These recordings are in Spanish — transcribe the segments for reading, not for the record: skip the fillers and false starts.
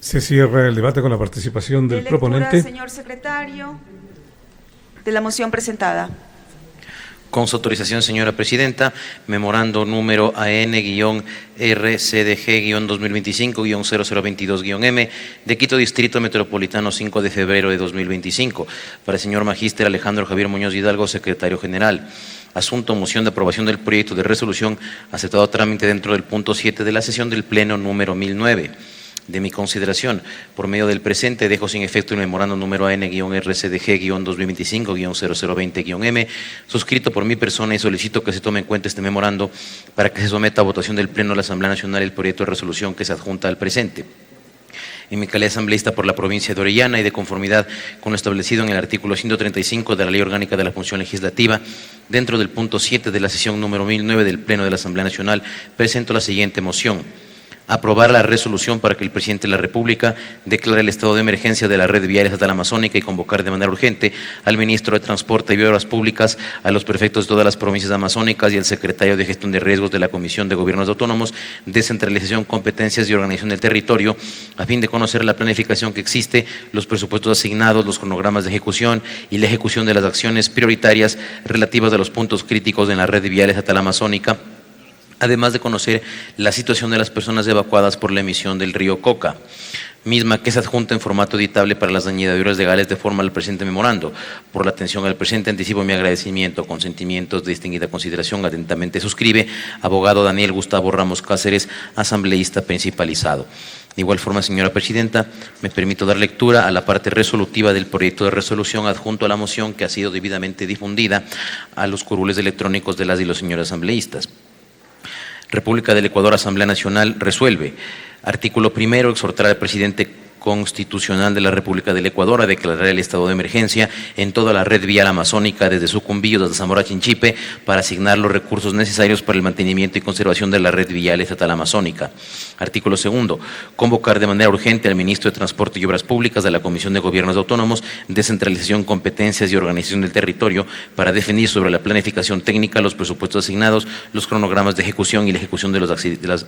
Se cierra el debate con la participación del proponente. Señor secretario, de la moción presentada. Con su autorización, señora presidenta, memorando número AN-RCDG-2025-0022-M de Quito Distrito Metropolitano 5 de febrero de 2025 para el señor magíster Alejandro Javier Muñoz Hidalgo, secretario general. Asunto: moción de aprobación del proyecto de resolución aceptado a trámite dentro del punto 7 de la sesión del Pleno número 1009. De mi consideración, por medio del presente, dejo sin efecto el memorando número AN-RCDG-2025-0020-M, suscrito por mi persona, y solicito que se tome en cuenta este memorando para que se someta a votación del Pleno de la Asamblea Nacional el proyecto de resolución que se adjunta al presente. En mi calidad de asambleísta por la provincia de Orellana y de conformidad con lo establecido en el artículo 135 de la Ley Orgánica de la Función Legislativa, dentro del punto 7 de la sesión número 1009 del Pleno de la Asamblea Nacional, presento la siguiente moción: aprobar la resolución para que el presidente de la República declare el estado de emergencia de la red vial estatal amazónica y convocar de manera urgente al ministro de Transporte y Obras Públicas, a los prefectos de todas las provincias amazónicas y al secretario de Gestión de Riesgos de la Comisión de Gobiernos Autónomos, Descentralización, Competencias y Organización del Territorio, a fin de conocer la planificación que existe, los presupuestos asignados, los cronogramas de ejecución y la ejecución de las acciones prioritarias relativas a los puntos críticos en la red vial estatal amazónica, además de conocer la situación de las personas evacuadas por la emisión del río Coca, misma que se adjunta en formato editable para las añadiduras legales de forma al presente memorando. Por la atención al presente anticipo mi agradecimiento, consentimientos de distinguida consideración. Atentamente suscribe abogado Daniel Gustavo Ramos Cáceres, asambleísta principalizado. De igual forma, señora presidenta, me permito dar lectura a la parte resolutiva del proyecto de resolución adjunto a la moción, que ha sido debidamente difundida a los curules electrónicos de las y los señores asambleístas. República del Ecuador, Asamblea Nacional, resuelve. Artículo primero: exhortar al presidente constitucional de la República del Ecuador a declarar el estado de emergencia en toda la red vial amazónica desde Sucumbíos hasta Zamora Chinchipe para asignar los recursos necesarios para el mantenimiento y conservación de la red vial estatal amazónica. Artículo segundo: convocar de manera urgente al ministro de Transporte y Obras Públicas, de la Comisión de Gobiernos Autónomos, Descentralización, Competencias y Organización del Territorio para definir sobre la planificación técnica, los presupuestos asignados, los cronogramas de ejecución y la ejecución de las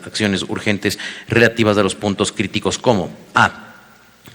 acciones urgentes relativas a los puntos críticos como: a.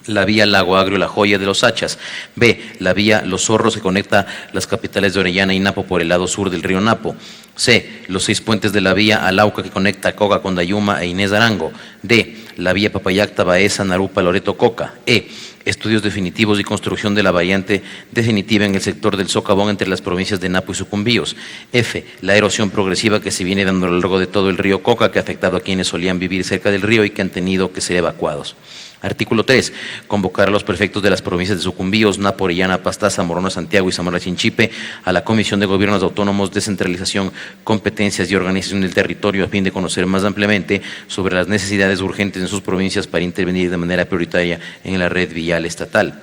la vía Lago Agrio La Joya de los Hachas; b. la vía Los Zorros, que conecta las capitales de Orellana y Napo por el lado sur del río Napo; c. los 6 puentes de la vía Alauca, que conecta Coca con Dayuma e Inés Arango; d. la vía Papayacta, Baeza, Narupa, Loreto, Coca; e. estudios definitivos y construcción de la variante definitiva en el sector del socavón entre las provincias de Napo y Sucumbíos; f. la erosión progresiva que se viene dando a lo largo de todo el río Coca, que ha afectado a quienes solían vivir cerca del río y que han tenido que ser evacuados. Artículo 3. Convocar a los prefectos de las provincias de Sucumbíos, Napo, Orellana, Pastaza, Morona, Santiago y Zamora Chinchipe a la Comisión de Gobiernos Autónomos, Descentralización, Competencias y Organización del Territorio, a fin de conocer más ampliamente sobre las necesidades urgentes en sus provincias para intervenir de manera prioritaria en la red vial estatal.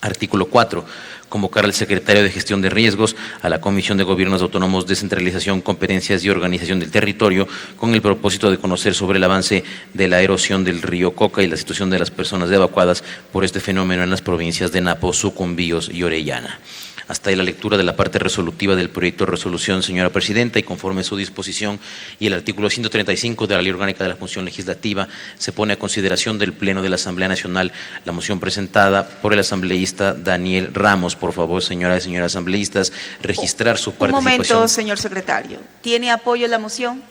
Artículo 4. Convocar al secretario de Gestión de Riesgos a la Comisión de Gobiernos Autónomos, Descentralización, Competencias y Organización del Territorio con el propósito de conocer sobre el avance de la erosión del río Coca y la situación de las personas evacuadas por este fenómeno en las provincias de Napo, Sucumbíos y Orellana. Hasta ahí la lectura de la parte resolutiva del proyecto de resolución, señora presidenta, y conforme a su disposición y el artículo 135 de la Ley Orgánica de la Función Legislativa, se pone a consideración del Pleno de la Asamblea Nacional la moción presentada por el asambleísta Daniel Ramos. Por favor, señoras y señores asambleístas, registrar su participación. Un momento, señor secretario. ¿Tiene apoyo la moción?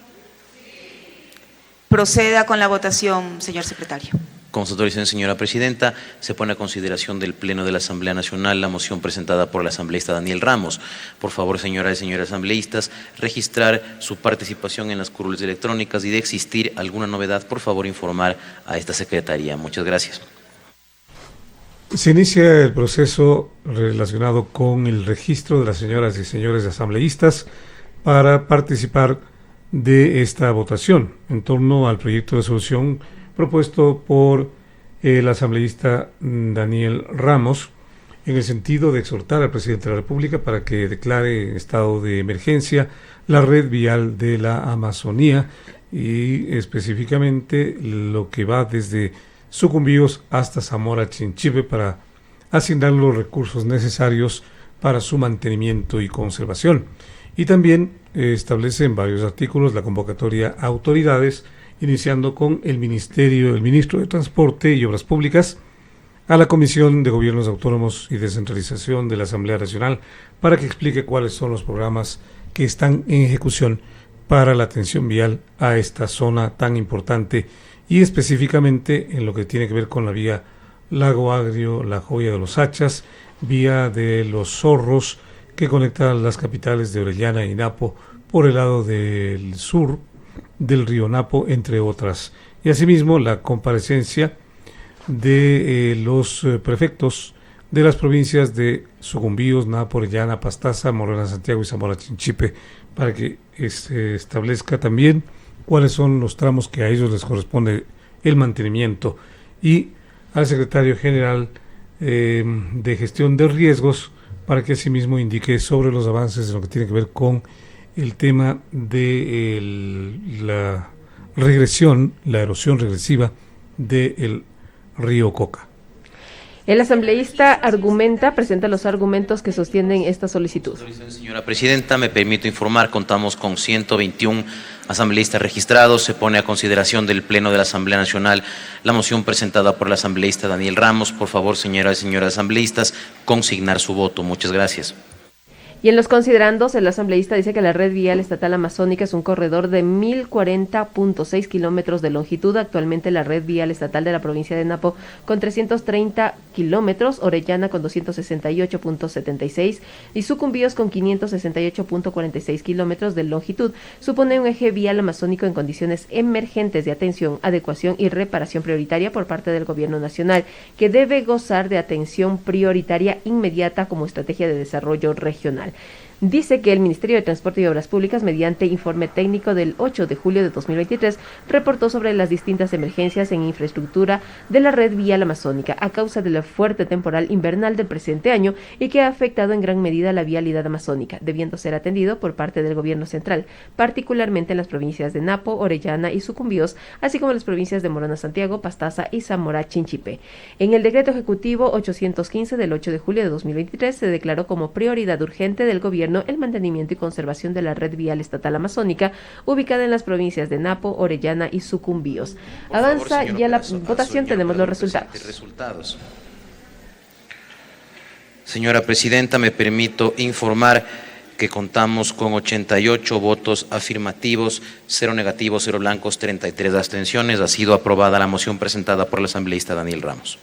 Proceda con la votación, señor secretario. Con su autorización, señora presidenta, se pone a consideración del Pleno de la Asamblea Nacional la moción presentada por el asambleísta Daniel Ramos. Por favor, señoras y señores asambleístas, registrar su participación en las curules electrónicas y, de existir alguna novedad, por favor informar a esta secretaría. Muchas gracias. Se inicia el proceso relacionado con el registro de las señoras y señores asambleístas para participar de esta votación en torno al proyecto de resolución propuesto por el asambleísta Daniel Ramos, en el sentido de exhortar al presidente de la República para que declare en estado de emergencia la red vial de la Amazonía y específicamente lo que va desde Sucumbíos hasta Zamora Chinchipe para asignar los recursos necesarios para su mantenimiento y conservación. Y también establece en varios artículos la convocatoria a autoridades iniciando con el ministro de Transporte y Obras Públicas, a la Comisión de Gobiernos Autónomos y Descentralización de la Asamblea Nacional para que explique cuáles son los programas que están en ejecución para la atención vial a esta zona tan importante y específicamente en lo que tiene que ver con la vía Lago Agrio, La Joya de los Hachas, vía de Los Zorros que conecta las capitales de Orellana y Napo por el lado del sur del río Napo, entre otras. Y asimismo la comparecencia de los prefectos de las provincias de Sucumbíos, Napo, Orellana, Pastaza, Morona, Santiago y Zamora Chinchipe, para que se establezca también cuáles son los tramos que a ellos les corresponde el mantenimiento, y al secretario general de gestión de riesgos para que asimismo indique sobre los avances en lo que tiene que ver con el tema de la regresión, la erosión regresiva del río Coca. El asambleísta presenta los argumentos que sostienen esta solicitud. Señora Presidenta, me permito informar, contamos con 121 asambleístas registrados. Se pone a consideración del Pleno de la Asamblea Nacional la moción presentada por el asambleísta Daniel Ramos. Por favor, señoras y señores asambleístas, consignar su voto. Muchas gracias. Y en los considerandos, el asambleísta dice que la red vial estatal amazónica es un corredor de 1.040.6 kilómetros de longitud. Actualmente la red vial estatal de la provincia de Napo con 330 kilómetros, Orellana con 268.76 y Sucumbíos con 568.46 kilómetros de longitud. Supone un eje vial amazónico en condiciones emergentes de atención, adecuación y reparación prioritaria por parte del Gobierno Nacional, que debe gozar de atención prioritaria inmediata como estrategia de desarrollo regional. Dice que el Ministerio de Transporte y Obras Públicas, mediante informe técnico del 8 de julio de 2023, reportó sobre las distintas emergencias en infraestructura de la red vial amazónica a causa de la fuerte temporal invernal del presente año y que ha afectado en gran medida la vialidad amazónica, debiendo ser atendido por parte del Gobierno Central, particularmente en las provincias de Napo, Orellana y Sucumbíos, así como en las provincias de Morona, Santiago, Pastaza y Zamora Chinchipe. En el decreto ejecutivo 815 del 8 de julio de 2023 se declaró como prioridad urgente del Gobierno el mantenimiento y conservación de la red vial estatal amazónica ubicada en las provincias de Napo, Orellana y Sucumbíos. Avanza ya la votación, tenemos los resultados. Señora Presidenta, me permito informar que contamos con 88 votos afirmativos, 0 negativos, 0 blancos, 33 abstenciones. Ha sido aprobada la moción presentada por el asambleísta Daniel Ramos.